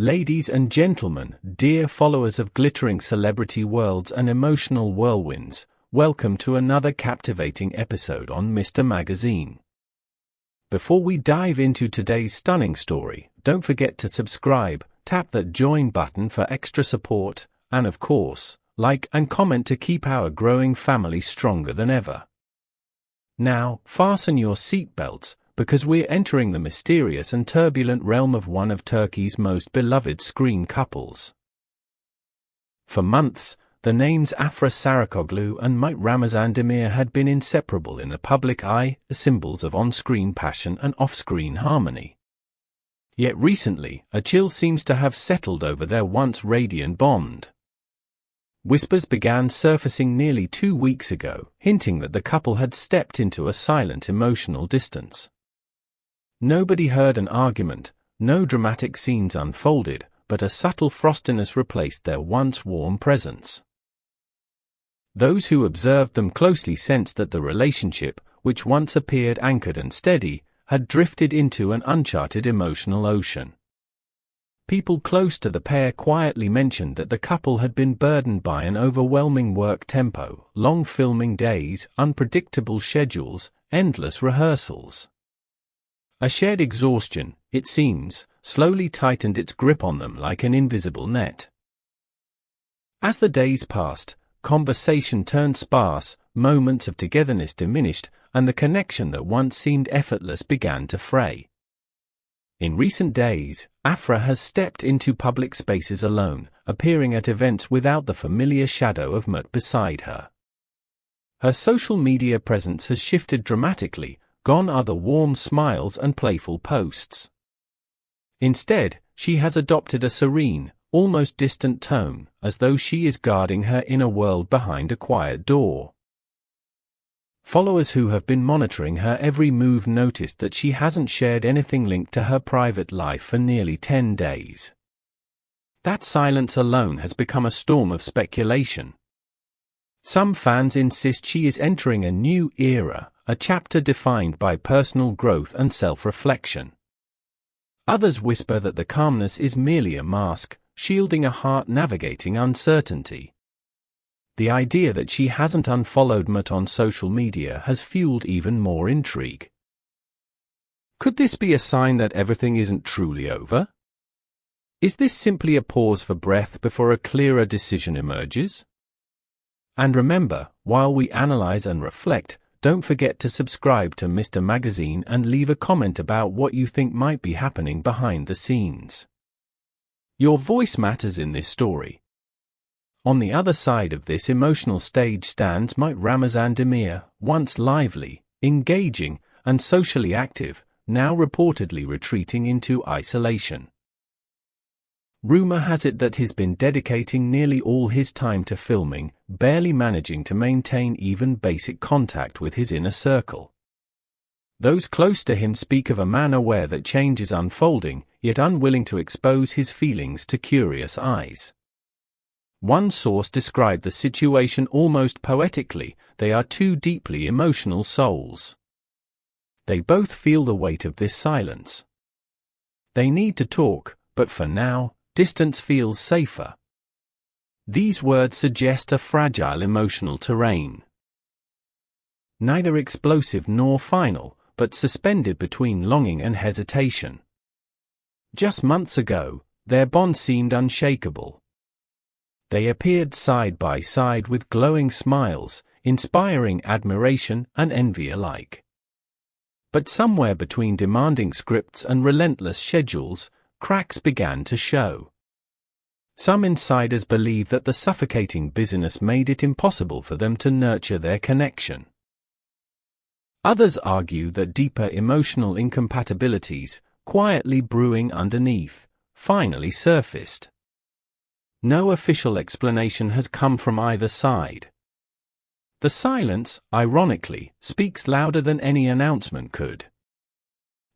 Ladies and gentlemen, dear followers of glittering celebrity worlds and emotional whirlwinds, welcome to another captivating episode on Mr. Magazine. Before we dive into today's stunning story, don't forget to subscribe, tap that join button for extra support, and of course, like and comment to keep our growing family stronger than ever. Now, fasten your seatbelts, because we're entering the mysterious and turbulent realm of one of Turkey's most beloved screen couples. For months, the names Afra Saraçoğlu and Ramazan Demir had been inseparable in the public eye, symbols of on-screen passion and off-screen harmony. Yet recently, a chill seems to have settled over their once radiant bond. Whispers began surfacing nearly 2 weeks ago, hinting that the couple had stepped into a silent emotional distance. Nobody heard an argument, no dramatic scenes unfolded, but a subtle frostiness replaced their once warm presence. Those who observed them closely sensed that the relationship, which once appeared anchored and steady, had drifted into an uncharted emotional ocean. People close to the pair quietly mentioned that the couple had been burdened by an overwhelming work tempo, long filming days, unpredictable schedules, endless rehearsals. A shared exhaustion, it seems, slowly tightened its grip on them like an invisible net. As the days passed, conversation turned sparse, moments of togetherness diminished, and the connection that once seemed effortless began to fray. In recent days, Afra has stepped into public spaces alone, appearing at events without the familiar shadow of Mert beside her. Her social media presence has shifted dramatically. Gone are the warm smiles and playful posts. Instead, she has adopted a serene, almost distant tone, as though she is guarding her inner world behind a quiet door. Followers who have been monitoring her every move noticed that she hasn't shared anything linked to her private life for nearly 10 days. That silence alone has become a storm of speculation. Some fans insist she is entering a new era, a chapter defined by personal growth and self-reflection. Others whisper that the calmness is merely a mask, shielding a heart navigating uncertainty. The idea that she hasn't unfollowed Mert on social media has fueled even more intrigue. Could this be a sign that everything isn't truly over? Is this simply a pause for breath before a clearer decision emerges? And remember, while we analyze and reflect, don't forget to subscribe to Mr. Magazine and leave a comment about what you think might be happening behind the scenes. Your voice matters in this story. On the other side of this emotional stage stands Ramazan Demir, once lively, engaging, and socially active, now reportedly retreating into isolation. Rumor has it that he's been dedicating nearly all his time to filming, barely managing to maintain even basic contact with his inner circle. Those close to him speak of a man aware that change is unfolding, yet unwilling to expose his feelings to curious eyes. One source described the situation almost poetically: they are two deeply emotional souls. They both feel the weight of this silence. They need to talk, but for now, distance feels safer. These words suggest a fragile emotional terrain. Neither explosive nor final, but suspended between longing and hesitation. Just months ago, their bond seemed unshakable. They appeared side by side with glowing smiles, inspiring admiration and envy alike. But somewhere between demanding scripts and relentless schedules, cracks began to show. Some insiders believe that the suffocating busyness made it impossible for them to nurture their connection. Others argue that deeper emotional incompatibilities, quietly brewing underneath, finally surfaced. No official explanation has come from either side. The silence, ironically, speaks louder than any announcement could.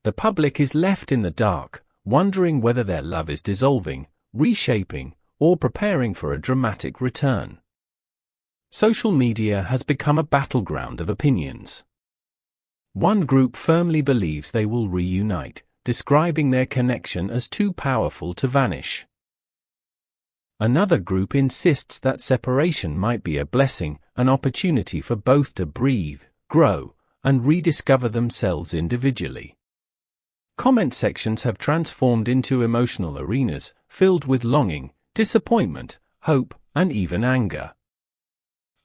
The public is left in the dark, wondering whether their love is dissolving, reshaping, or preparing for a dramatic return. Social media has become a battleground of opinions. One group firmly believes they will reunite, describing their connection as too powerful to vanish. Another group insists that separation might be a blessing, an opportunity for both to breathe, grow, and rediscover themselves individually. Comment sections have transformed into emotional arenas, filled with longing, disappointment, hope, and even anger.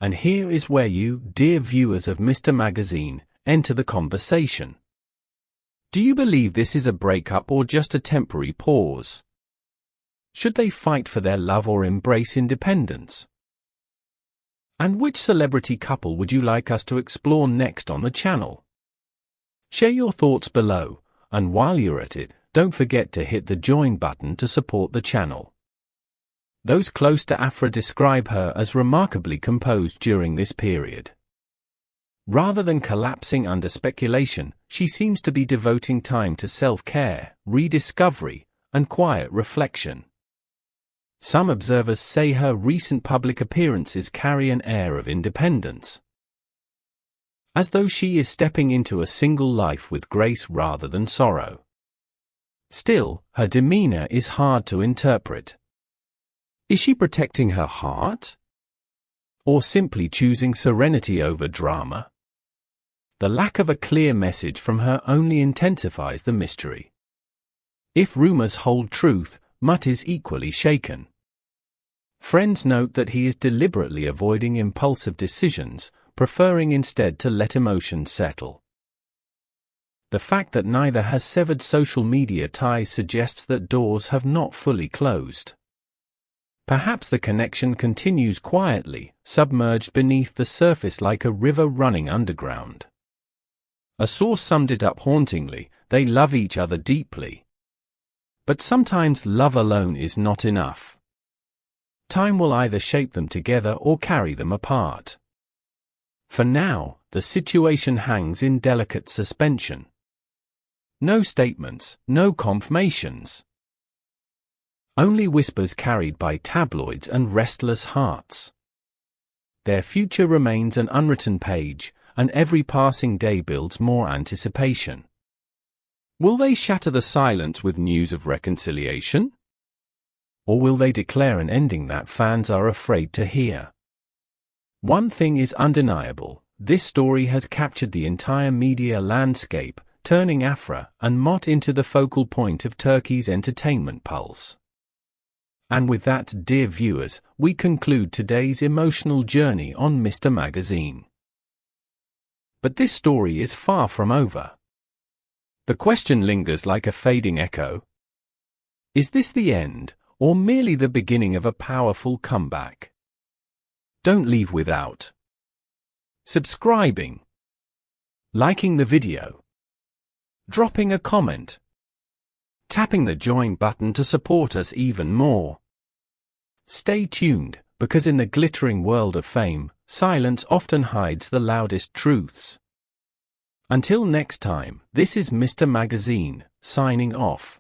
And here is where you, dear viewers of Mr. Magazine, enter the conversation. Do you believe this is a breakup or just a temporary pause? Should they fight for their love or embrace independence? And which celebrity couple would you like us to explore next on the channel? Share your thoughts below, and while you're at it, don't forget to hit the join button to support the channel. Those close to Afra describe her as remarkably composed during this period. Rather than collapsing under speculation, she seems to be devoting time to self-care, rediscovery, and quiet reflection. Some observers say her recent public appearances carry an air of independence, as though she is stepping into a single life with grace rather than sorrow. Still, her demeanor is hard to interpret. Is she protecting her heart? Or simply choosing serenity over drama? The lack of a clear message from her only intensifies the mystery. If rumors hold truth, Mutt is equally shaken. Friends note that he is deliberately avoiding impulsive decisions, preferring instead to let emotions settle. The fact that neither has severed social media ties suggests that doors have not fully closed. Perhaps the connection continues quietly, submerged beneath the surface like a river running underground. A source summed it up hauntingly: they love each other deeply. But sometimes love alone is not enough. Time will either shape them together or carry them apart. For now, the situation hangs in delicate suspension. No statements, no confirmations. Only whispers carried by tabloids and restless hearts. Their future remains an unwritten page, and every passing day builds more anticipation. Will they shatter the silence with news of reconciliation? Or will they declare an ending that fans are afraid to hear? One thing is undeniable: this story has captured the entire media landscape, turning Afra and Mott into the focal point of Turkey's entertainment pulse. And with that, dear viewers, we conclude today's emotional journey on Mr. Magazine. But this story is far from over. The question lingers like a fading echo. Is this the end, or merely the beginning of a powerful comeback? Don't leave without subscribing, liking the video, dropping a comment, tapping the join button to support us even more. Stay tuned, because in the glittering world of fame, silence often hides the loudest truths. Until next time, this is Mr. Magazine, signing off.